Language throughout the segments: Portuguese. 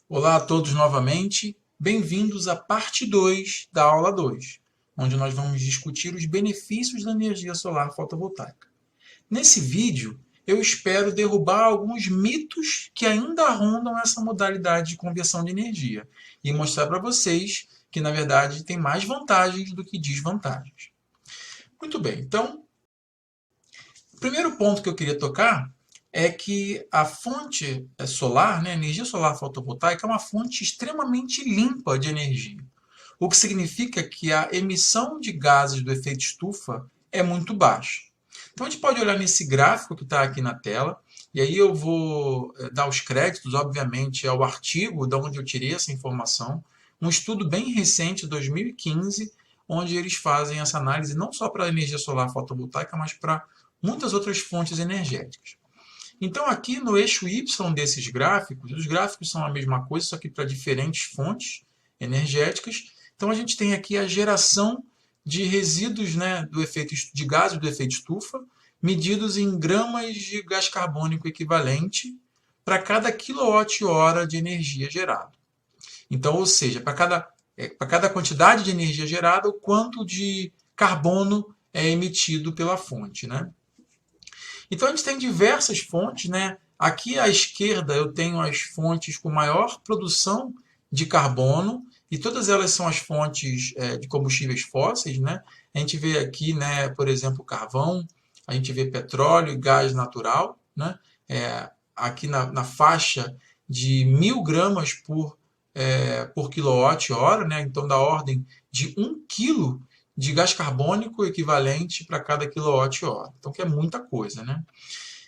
Olá a todos novamente, bem-vindos à parte 2 da aula 2, onde nós vamos discutir os benefícios da energia solar fotovoltaica. Nesse vídeo, eu espero derrubar alguns mitos que ainda rondam essa modalidade de conversão de energia e mostrar para vocês que, na verdade, tem mais vantagens do que desvantagens. Muito bem, então, o primeiro ponto que eu queria tocar é que a fonte solar, né, a energia solar fotovoltaica, é uma fonte extremamente limpa de energia, o que significa que a emissão de gases do efeito estufa é muito baixa. Então a gente pode olhar nesse gráfico que está aqui na tela, e aí eu vou dar os créditos, obviamente, ao artigo de onde eu tirei essa informação, um estudo bem recente, 2015, onde eles fazem essa análise não só para a energia solar fotovoltaica, mas para muitas outras fontes energéticas. Então, aqui no eixo Y desses gráficos, os gráficos são a mesma coisa, só que para diferentes fontes energéticas. Então, a gente tem aqui a geração de resíduos, né, do efeito de gases do efeito estufa, medidos em gramas de gás carbônico equivalente para cada quilowatt-hora de energia gerada. Então, ou seja, para cada quantidade de energia gerada, o quanto de carbono é emitido pela fonte, né? Então a gente tem diversas fontes, né? Aqui à esquerda eu tenho as fontes com maior produção de carbono e todas elas são as fontes de combustíveis fósseis, né? A gente vê aqui, né, por exemplo, carvão, a gente vê petróleo e gás natural, né? Aqui na faixa de 1.000 gramas por quilowatt-hora, né? Então da ordem de 1 quilo de gás carbônico equivalente para cada quilowatt-hora. Então, que é muita coisa, né?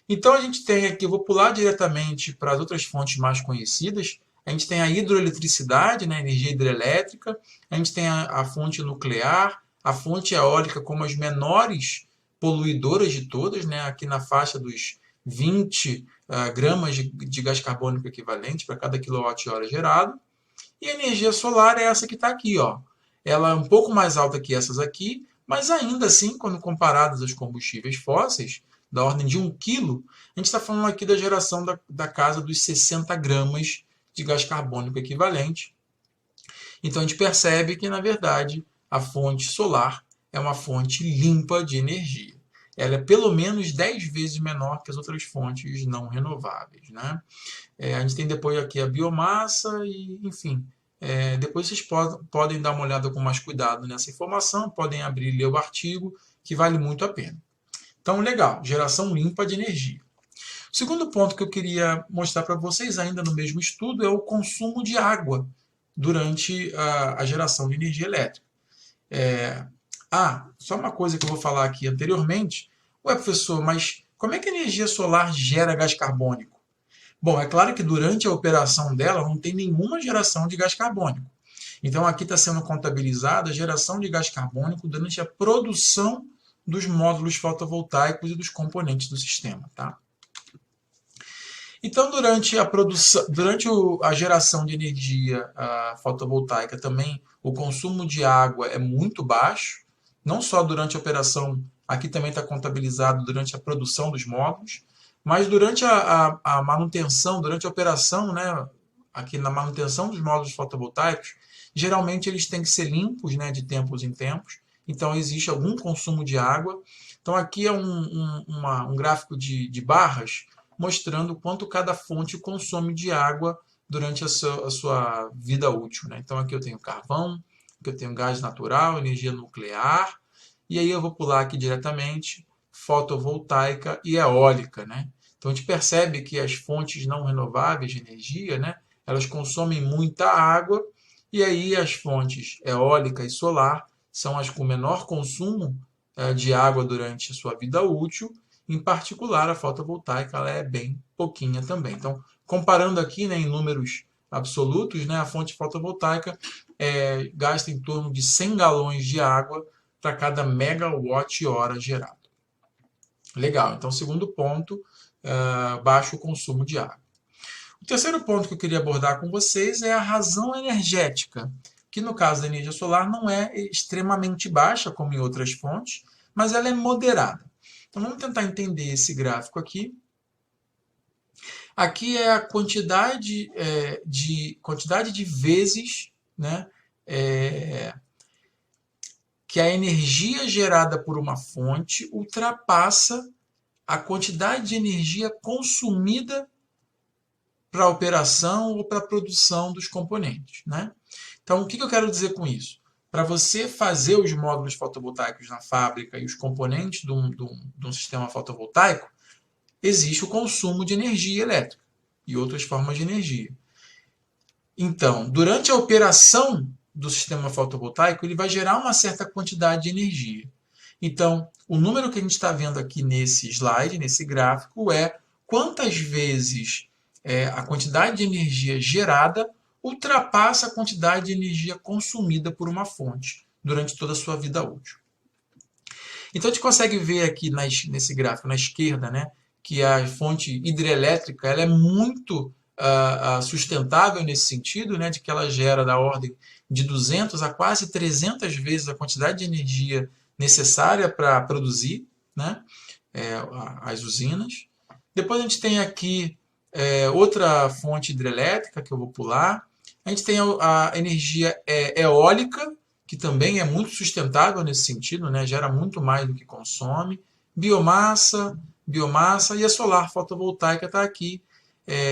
Então, a gente tem aqui, eu vou pular diretamente para as outras fontes mais conhecidas. A gente tem a hidroeletricidade, né, energia hidrelétrica. A gente tem a fonte nuclear, a fonte eólica como as menores poluidoras de todas, né, aqui na faixa dos 20 gramas de gás carbônico equivalente para cada quilowatt-hora gerado. E a energia solar é essa que está aqui, ó. Ela é um pouco mais alta que essas aqui, mas ainda assim, quando comparadas aos combustíveis fósseis, da ordem de 1 quilo, a gente está falando aqui da geração da casa dos 60 gramas de gás carbônico equivalente. Então a gente percebe que, na verdade, a fonte solar é uma fonte limpa de energia. Ela é pelo menos 10 vezes menor que as outras fontes não renováveis, né? A gente tem depois aqui a biomassa e, enfim, depois vocês podem dar uma olhada com mais cuidado nessa informação, podem abrir e ler o artigo, que vale muito a pena. Então, legal, geração limpa de energia. O segundo ponto que eu queria mostrar para vocês, ainda no mesmo estudo, é o consumo de água durante a geração de energia elétrica. Só uma coisa que eu vou falar aqui anteriormente. Ué, professor, mas como é que a energia solar gera gás carbônico? Bom, é claro que durante a operação dela não tem nenhuma geração de gás carbônico. Então aqui está sendo contabilizada a geração de gás carbônico durante a produção dos módulos fotovoltaicos e dos componentes do sistema, tá? Então, durante a produção, a geração de energia fotovoltaica também, o consumo de água é muito baixo, não só durante a operação, aqui também está contabilizado durante a produção dos módulos, mas durante a manutenção, durante a operação, né, aqui na manutenção dos módulos fotovoltaicos, geralmente eles têm que ser limpos, né, de tempos em tempos, então existe algum consumo de água. Então aqui é um gráfico de barras, mostrando quanto cada fonte consome de água durante a sua vida útil, né? Então aqui eu tenho carvão, aqui eu tenho gás natural, energia nuclear, e aí eu vou pular aqui diretamente fotovoltaica e eólica, né? Então a gente percebe que as fontes não renováveis de energia, né, elas consomem muita água, e aí as fontes eólica e solar são as com menor consumo de água durante a sua vida útil. Em particular, a fotovoltaica ela é bem pouquinha também. Então, comparando aqui, né, em números absolutos, né, a fonte fotovoltaica gasta em torno de 100 galões de água para cada megawatt-hora gerado. Legal, então segundo ponto, baixo consumo de água. O terceiro ponto que eu queria abordar com vocês é a razão energética, que no caso da energia solar não é extremamente baixa, como em outras fontes, mas ela é moderada. Então vamos tentar entender esse gráfico aqui. Aqui é a quantidade de vezes, né, é, que a energia gerada por uma fonte ultrapassa a quantidade de energia consumida para a operação ou para a produção dos componentes, né? Então, o que eu quero dizer com isso? Para você fazer os módulos fotovoltaicos na fábrica e os componentes de um sistema fotovoltaico, existe o consumo de energia elétrica e outras formas de energia. Então, durante a operação do sistema fotovoltaico, ele vai gerar uma certa quantidade de energia. Então, o número que a gente está vendo aqui nesse slide, nesse gráfico, é quantas vezes a quantidade de energia gerada ultrapassa a quantidade de energia consumida por uma fonte durante toda a sua vida útil. Então, a gente consegue ver aqui nesse gráfico, na esquerda, né, que a fonte hidrelétrica ela é muito sustentável nesse sentido, né, de que ela gera da ordem de 200 a quase 300 vezes a quantidade de energia necessária para produzir, né, as usinas. Depois a gente tem aqui outra fonte hidrelétrica, que eu vou pular. A gente tem a energia eólica, que também é muito sustentável nesse sentido, né, gera muito mais do que consome. Biomassa e a solar fotovoltaica está aqui,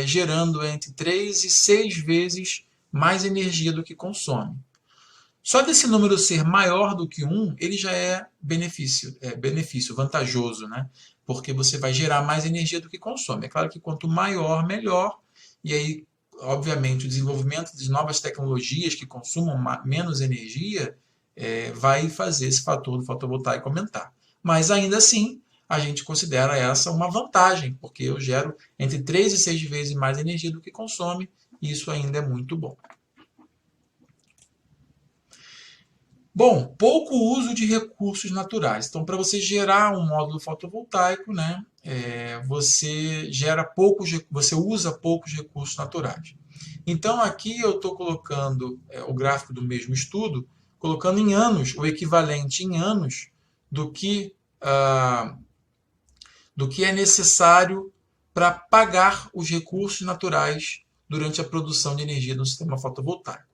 gerando entre 3 e 6 vezes mais energia do que consome. Só desse número ser maior do que 1, ele já é benefício vantajoso, né? Porque você vai gerar mais energia do que consome. É claro que quanto maior, melhor. E aí, obviamente, o desenvolvimento de novas tecnologias que consumam menos energia vai fazer esse fator do fotovoltaico aumentar. Mas ainda assim, a gente considera essa uma vantagem, porque eu gero entre 3 e 6 vezes mais energia do que consome, e isso ainda é muito bom. Bom, pouco uso de recursos naturais. Então, para você gerar um módulo fotovoltaico, né, você usa poucos recursos naturais. Então, aqui eu estou colocando o gráfico do mesmo estudo, colocando em anos, o equivalente em anos do que é necessário para pagar os recursos naturais durante a produção de energia no sistema fotovoltaico.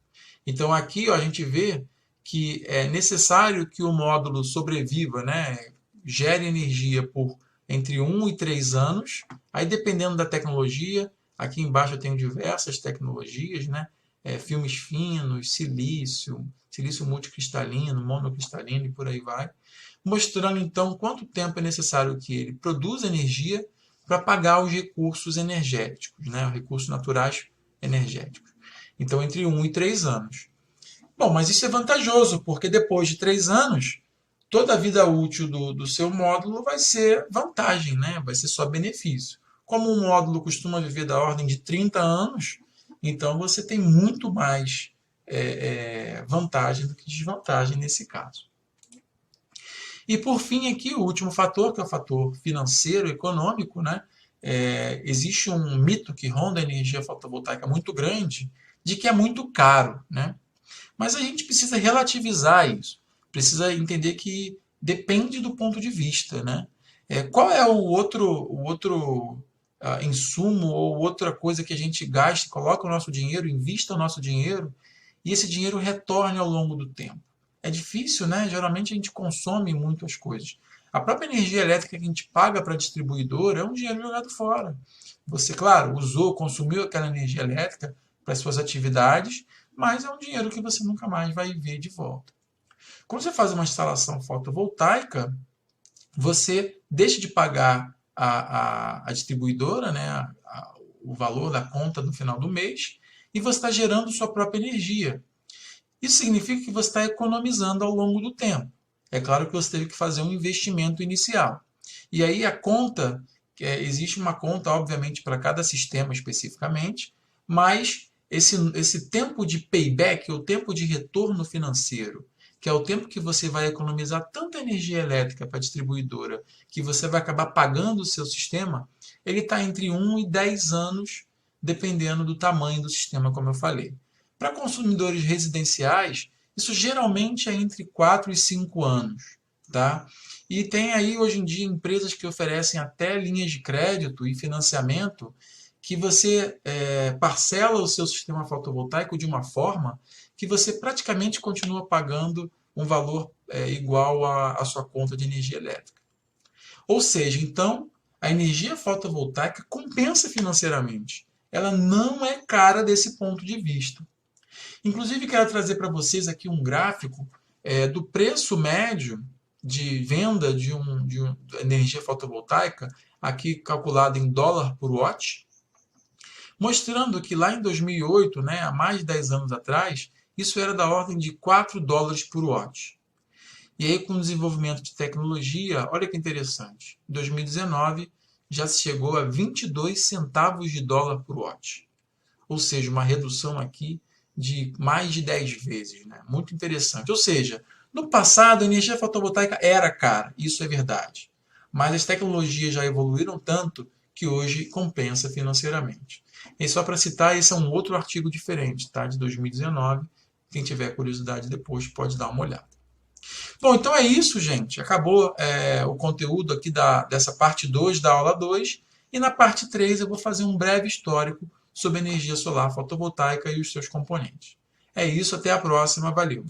Então, aqui a gente vê que é necessário que o módulo sobreviva, né, gere energia por entre 1 e 3 anos, aí dependendo da tecnologia, aqui embaixo eu tenho diversas tecnologias, né, filmes finos, silício multicristalino, monocristalino e por aí vai, mostrando então quanto tempo é necessário que ele produza energia para pagar os recursos energéticos, né, os recursos naturais energéticos. Então, entre 1 e 3 anos. Bom, mas isso é vantajoso, porque depois de 3 anos, toda a vida útil do seu módulo vai ser vantagem, né? Vai ser só benefício. Como um módulo costuma viver da ordem de 30 anos, então você tem muito mais vantagem do que desvantagem nesse caso. E por fim aqui, o último fator, que é o fator financeiro, econômico, né? Existe um mito que ronda a energia fotovoltaica muito grande, de que é muito caro, né? Mas a gente precisa relativizar isso, precisa entender que depende do ponto de vista, né? Qual é o outro insumo ou outra coisa que a gente gasta, coloca o nosso dinheiro, invista o nosso dinheiro e esse dinheiro retorne ao longo do tempo? É difícil, né? Geralmente a gente consome muitas coisas. A própria energia elétrica que a gente paga para a distribuidora é um dinheiro jogado fora. Você, claro, usou, consumiu aquela energia elétrica para as suas atividades, mas é um dinheiro que você nunca mais vai ver de volta. Quando você faz uma instalação fotovoltaica, você deixa de pagar a distribuidora, né, o valor da conta no final do mês, e você está gerando sua própria energia. Isso significa que você está economizando ao longo do tempo. É claro que você teve que fazer um investimento inicial. E aí a conta, existe uma conta, obviamente, para cada sistema especificamente, mas esse tempo de payback, o tempo de retorno financeiro, que é o tempo que você vai economizar tanta energia elétrica para a distribuidora, que você vai acabar pagando o seu sistema, ele está entre 1 e 10 anos, dependendo do tamanho do sistema, como eu falei. Para consumidores residenciais, isso geralmente é entre 4 e 5 anos. Tá? E tem aí, hoje em dia, empresas que oferecem até linhas de crédito e financiamento que você parcela o seu sistema fotovoltaico de uma forma que você praticamente continua pagando um valor igual à sua conta de energia elétrica. Ou seja, então, a energia fotovoltaica compensa financeiramente. Ela não é cara desse ponto de vista. Inclusive, quero trazer para vocês aqui um gráfico do preço médio de venda de energia fotovoltaica, aqui calculado em dólar por watt, mostrando que lá em 2008, né, há mais de 10 anos atrás, isso era da ordem de 4 dólares por watt. E aí, com o desenvolvimento de tecnologia, olha que interessante, em 2019 já se chegou a 22 centavos de dólar por watt. Ou seja, uma redução aqui de mais de 10 vezes. Né? Muito interessante. Ou seja, no passado a energia fotovoltaica era cara, isso é verdade. Mas as tecnologias já evoluíram tanto que hoje compensa financeiramente. E só para citar, esse é um outro artigo diferente, tá? De 2019. Quem tiver curiosidade depois pode dar uma olhada. Bom, então é isso, gente. Acabou o conteúdo aqui dessa parte 2 da aula 2. E na parte 3 eu vou fazer um breve histórico sobre energia solar fotovoltaica e os seus componentes. É isso, até a próxima. Valeu.